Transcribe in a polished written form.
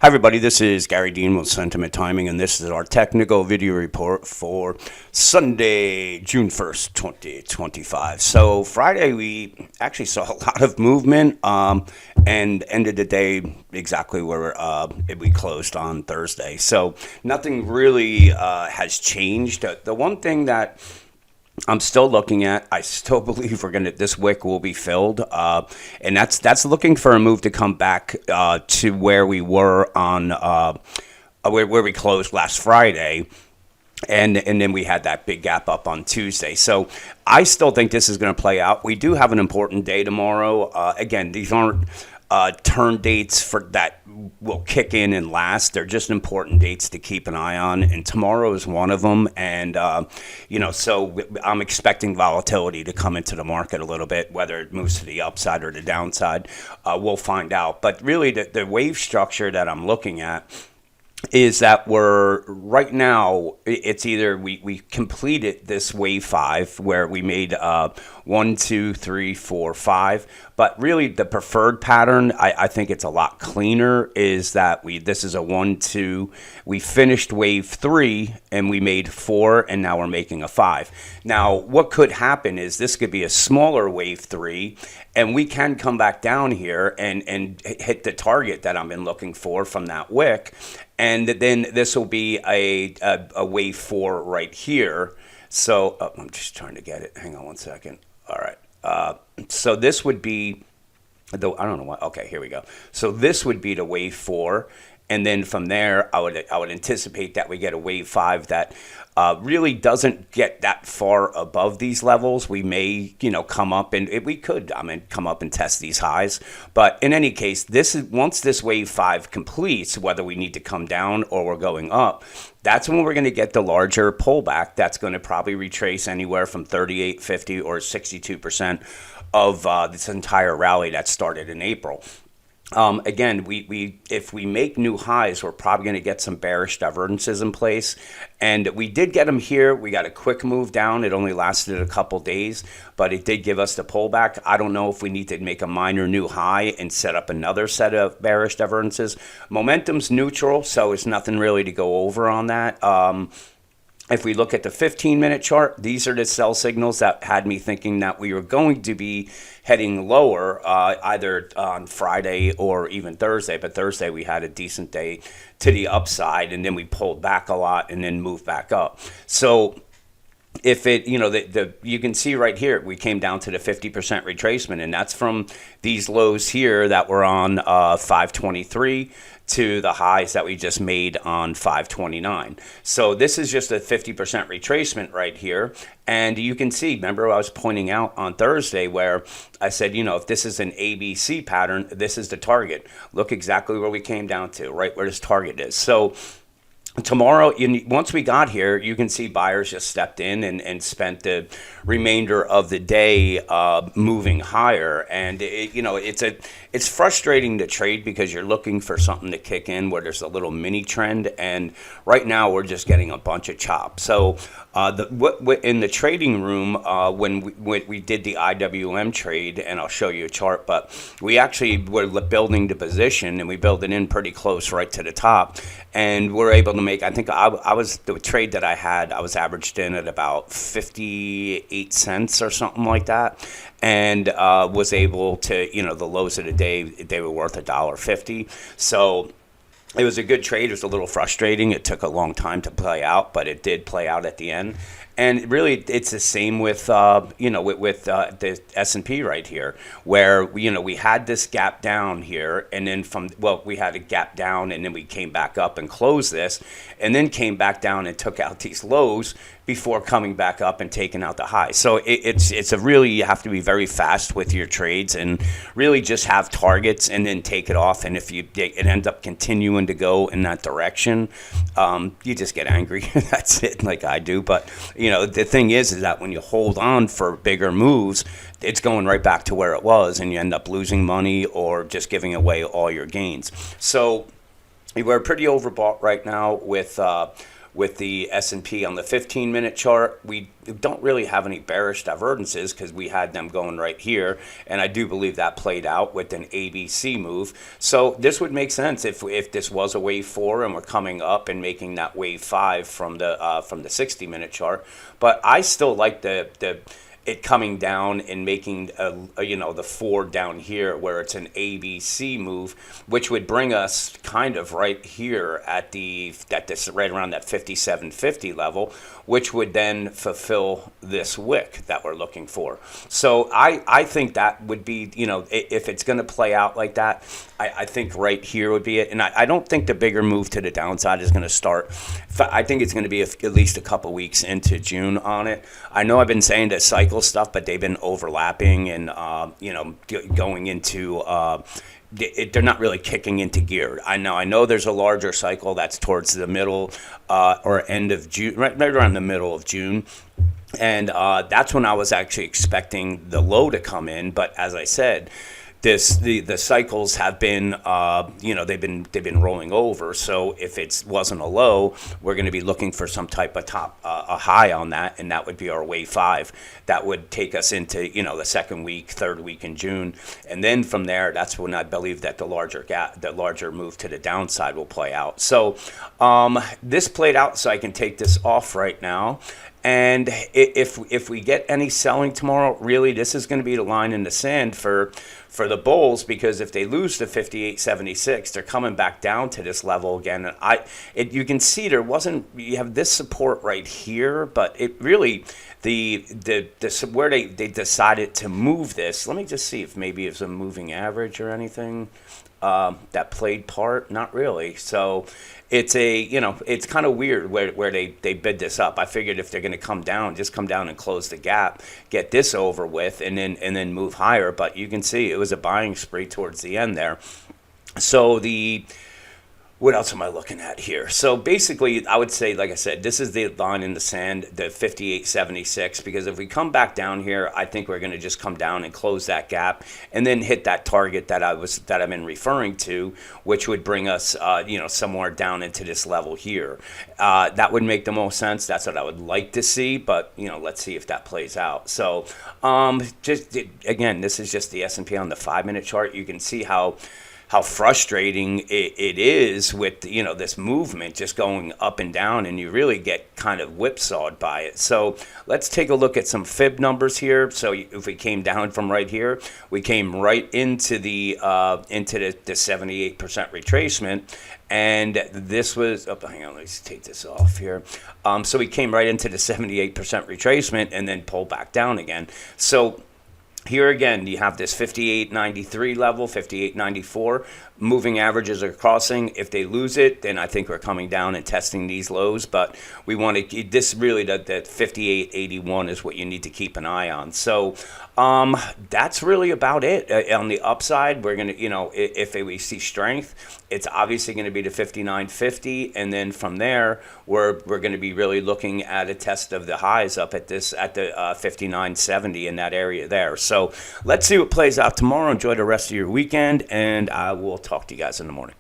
Hi, everybody. This is Gary Dean with Sentiment Timing, and this is our technical video report for Sunday, June 1st, 2025. So, Friday, we actually saw a lot of movement and ended the day exactly where we closed on Thursday. So, nothing really has changed. The one thing that I'm still looking at. I still believe this wick will be filled, and that's looking for a move to come back to where we were on where we closed last Friday, and then we had that big gap up on Tuesday. So I still think this is going to play out. We do have an important day tomorrow. Again, these aren't turn dates for that will kick in and last. They're just important dates to keep an eye on, and tomorrow is one of them. And so I'm expecting volatility to come into the market a little bit, whether it moves to the upside or the downside. We'll find out. But really, the wave structure that I'm looking at is that we're right now, it's either we completed this wave 5 where we made 1, 2, 3, 4, 5, but really the preferred pattern, I think it's a lot cleaner, is that this is a 1, 2, we finished wave 3 and we made 4, and now we're making a 5. Now what could happen is this could be a smaller wave 3, and we can come back down here and hit the target that I've been looking for from that wick. And then this will be a wave 4 right here. So I'm just trying to get it. Hang on one second. All right. So this would be, I don't know what. Okay, here we go. So this would be the wave 4. And then from there, I would anticipate that we get a wave 5 that really doesn't get that far above these levels. We may, come up and we could, come up and test these highs. But in any case, once this wave 5 completes, whether we need to come down or we're going up, that's when we're going to get the larger pullback. That's going to probably retrace anywhere from 38, 50, or 62% of this entire rally that started in April. Again, if we make new highs, we're probably going to get some bearish divergences in place. And we did get them here. We got a quick move down. It only lasted a couple days, but it did give us the pullback. I don't know if we need to make a minor new high and set up another set of bearish divergences. Momentum's neutral, so it's nothing really to go over on that. If we look at the 15-minute chart, these are the sell signals that had me thinking that we were going to be heading lower either on Friday or even Thursday. But Thursday we had a decent day to the upside, and then we pulled back a lot and then moved back up. So if it, you can see right here, we came down to the 50% retracement, and that's from these lows here that were on 523 to the highs that we just made on 529. So this is just a 50% retracement right here. And you can see, remember I was pointing out on Thursday where I said, if this is an ABC pattern, this is the target. Look exactly where we came down to, right where this target is. So tomorrow, once we got here, you can see buyers just stepped in and spent the remainder of the day moving higher. And it's frustrating to trade because you're looking for something to kick in where there's a little mini trend, and right now we're just getting a bunch of chop. So in the trading room, when we did the IWM trade, and I'll show you a chart, but we actually were building the position, and we built it in pretty close right to the top, and we're able to make, I think I was, the trade that I had, I was averaged in at about 58 cents or something like that, and was able to, the lows of the day, they were worth $1.50. So it was a good trade. It was a little frustrating. It took a long time to play out, but it did play out at the end. And really, it's the same with the S&P right here, where we had this gap down here, and then we had a gap down, and then we came back up and closed this, and then came back down and took out these lows before coming back up and taking out the high. So it's a really, you have to be very fast with your trades and really just have targets and then take it off. And if it ends up continuing to go in that direction, you just get angry. That's it, like I do. But the thing is that when you hold on for bigger moves, it's going right back to where it was, and you end up losing money or just giving away all your gains. So we're pretty overbought right now with with the S&P on the 15-minute chart. We don't really have any bearish divergences because we had them going right here, and I do believe that played out with an ABC move. So this would make sense if this was a wave 4 and we're coming up and making that wave 5 from the 60-minute chart. But I still like the it coming down and making the 4 down here where it's an ABC move, which would bring us kind of right here at this right around that 57.50 level, which would then fulfill this wick that we're looking for. So I think that would be, if it's going to play out like that, I think right here would be it. And I don't think the bigger move to the downside is going to start. I think it's going to be at least a couple weeks into June on it. I know I've been saying that cycle stuff, but they've been overlapping and, going into they're not really kicking into gear. I know there's a larger cycle that's towards the middle or end of June, right around the middle of June. And that's when I was actually expecting the low to come in. But as I said, the cycles have been they've been rolling over. So if it wasn't a low, we're going to be looking for some type of a high on that, and that would be our wave 5. That would take us into the second week, third week in June, and then from there, that's when I believe that the larger move to the downside will play out. So this played out, so I can take this off right now. And if we get any selling tomorrow, really, this is going to be the line in the sand for the bulls, because if they lose to 58.76, they're coming back down to this level again. And you can see you have this support right here, but it really where they decided to move this. Let me just see if maybe it's a moving average or anything that played part. Not really. So it's it's kind of weird where they bid this up. I figured if they're going to come down, just come down and close the gap, get this over with, and then move higher. But you can see it was a buying spree towards the end there. So what else am I looking at here? So basically, I would say, like I said, this is the line in the sand, the 58.76, because if we come back down here, I think we're going to just come down and close that gap and then hit that target that I've been referring to, which would bring us, somewhere down into this level here. That would make the most sense. That's what I would like to see, but, let's see if that plays out. So, again, this is just the S&P on the 5-minute chart. You can see how frustrating it is with this movement just going up and down, and you really get kind of whipsawed by it. So let's take a look at some fib numbers here. So if we came down from right here, we came right into the 78% retracement, and this was hang on, let's take this off here. So we came right into the 78% retracement and then pulled back down again. So here again, you have this 58.93 level, 58.94. Moving averages are crossing. If they lose it, then I think we're coming down and testing these lows. But we want to, that 58.81 is what you need to keep an eye on. So that's really about it. On the upside, we're going to, if we see strength, it's obviously going to be the 59.50. And then from there, we're going to be really looking at a test of the highs up at the 59.70 in that area there. So let's see what plays out tomorrow. Enjoy the rest of your weekend, and I will talk to you guys in the morning.